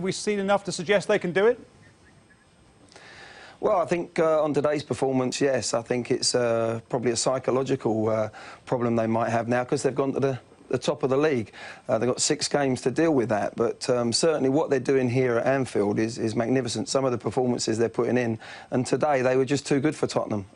we seen enough to suggest they can do it? Well, I think on today's performance, yes. I think it's probably a psychological problem they might have now because they've gone to the top of the league. They've got 6 games to deal with that, but certainly what they're doing here at Anfield is magnificent. Some of the performances they're putting in, and today they were just too good for Tottenham.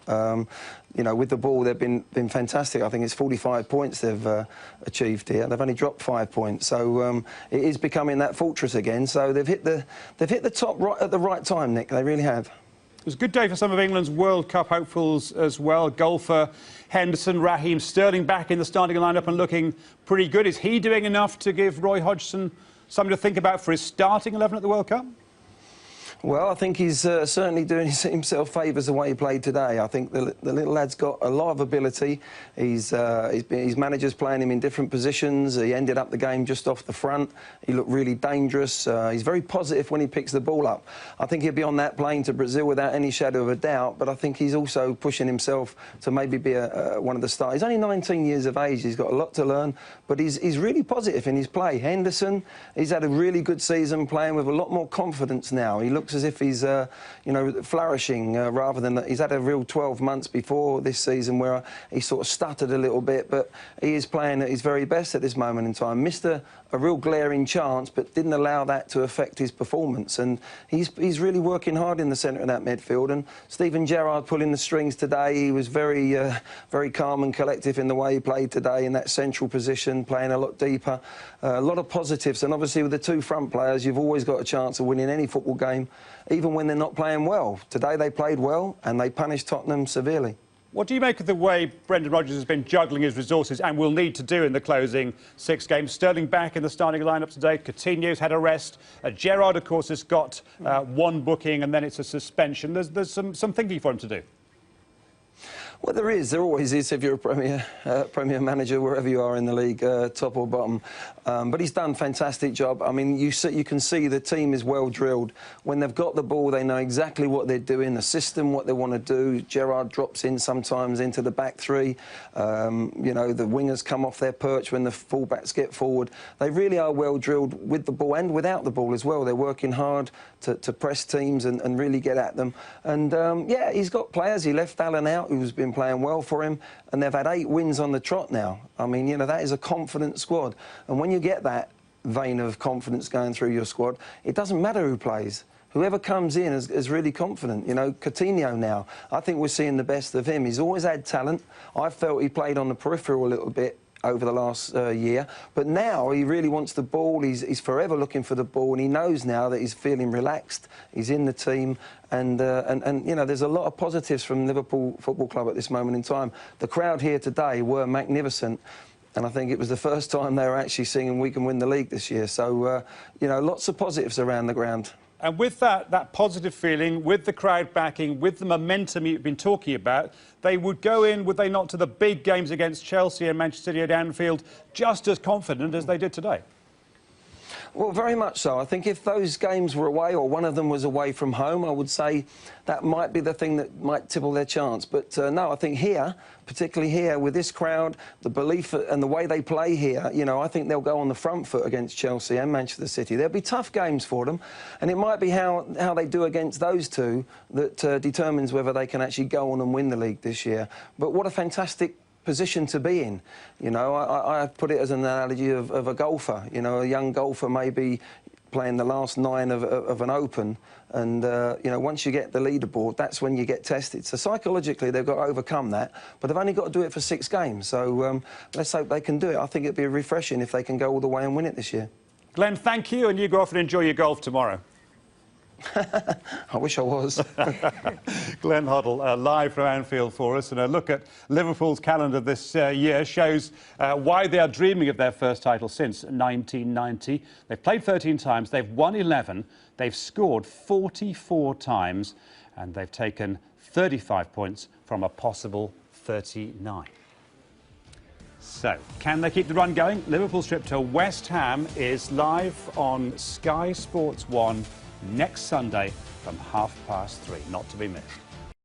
You know, with the ball, they've been fantastic. I think it's 45 points they've achieved here. They've only dropped 5 points, so it is becoming that fortress again. So they've hit the top right at the right time, Nick. They really have. It was a good day for some of England's World Cup hopefuls as well. Golfer Henderson, Raheem Sterling back in the starting lineup and looking pretty good. Is he doing enough to give Roy Hodgson something to think about for his starting 11 at the World Cup? Well, I think he's certainly doing himself favours the way he played today. I think the little lad's got a lot of ability. His manager's playing him in different positions. He ended up the game just off the front. He looked really dangerous. He's very positive when he picks the ball up. I think he'll be on that plane to Brazil without any shadow of a doubt, but I think he's also pushing himself to maybe be one of the stars. He's only 19 years of age. He's got a lot to learn, but he's really positive in his play. Henderson, he's had a really good season playing with a lot more confidence now. He looks as if he's, you know, flourishing rather than that. He's had a real 12 months before this season where he sort of stuttered a little bit, but he is playing at his very best at this moment in time. Missed a real glaring chance, but didn't allow that to affect his performance. And he's really working hard in the centre of that midfield. And Steven Gerrard pulling the strings today. He was very calm and collective in the way he played today in that central position, playing a lot deeper. A lot of positives. And obviously with the 2 front players, you've always got a chance of winning any football game, even when they're not playing well. Today they played well and they punished Tottenham severely. What do you make of the way Brendan Rodgers has been juggling his resources and will need to do in the closing 6 games? Sterling back in the starting lineup today. Coutinho's had a rest. Gerrard, of course, has got 1 booking and then it's a suspension. There's some thinking for him to do. Well, there always is if you're a Premier manager, wherever you are in the league, top or bottom. But he's done a fantastic job. I mean, you can see the team is well drilled. When they've got the ball, they know exactly what they're doing, the system, what they want to do. Gerrard drops in sometimes into the back 3. You know, the wingers come off their perch when the fullbacks get forward. They really are well drilled with the ball and without the ball as well. They're working hard to press teams and really get at them. And, yeah, he's got players. He left Allen out, who's been playing well for him, and they've had 8 wins on the trot now. I mean, you know, that is a confident squad. And when you get that vein of confidence going through your squad, it doesn't matter who plays. Whoever comes in is really confident. You know, Coutinho now, I think we're seeing the best of him. He's always had talent. I felt he played on the peripheral a little bit over the last year, but now he really wants the ball. He's forever looking for the ball, and he knows now that he's feeling relaxed. He's in the team, and you know, there's a lot of positives from Liverpool Football Club at this moment in time. The crowd here today were magnificent, and I think it was the first time they were actually singing "We Can Win the League" this year. So you know, lots of positives around the ground. And with that positive feeling, with the crowd backing, with the momentum you've been talking about, they would go in, would they not, to the big games against Chelsea and Manchester City at Anfield just as confident as they did today? Well, very much so. I think if those games were away or one of them was away from home, I would say that might be the thing that might tibble their chance. But no, I think here, particularly here with this crowd, the belief and the way they play here, you know, I think they'll go on the front foot against Chelsea and Manchester City. There'll be tough games for them, and it might be how they do against those 2 that determines whether they can actually go on and win the league this year. But what a fantastic position to be in. You know, I put it as an analogy of a golfer. You know, a young golfer may be playing the last 9 of an Open, and you know, once you get the leaderboard, that's when you get tested. So psychologically, they've got to overcome that, but they've only got to do it for 6 games. So let's hope they can do it. I think it'd be refreshing if they can go all the way and win it this year. Glenn, thank you, and you go off and enjoy your golf tomorrow. I wish I was. Glenn Hoddle, live from Anfield for us. And a look at Liverpool's calendar this year shows why they are dreaming of their first title since 1990. They've played 13 times, they've won 11, they've scored 44 times, and they've taken 35 points from a possible 39. So, can they keep the run going? Liverpool's trip to West Ham is live on Sky Sports 1 next Sunday from 3:30, not to be missed.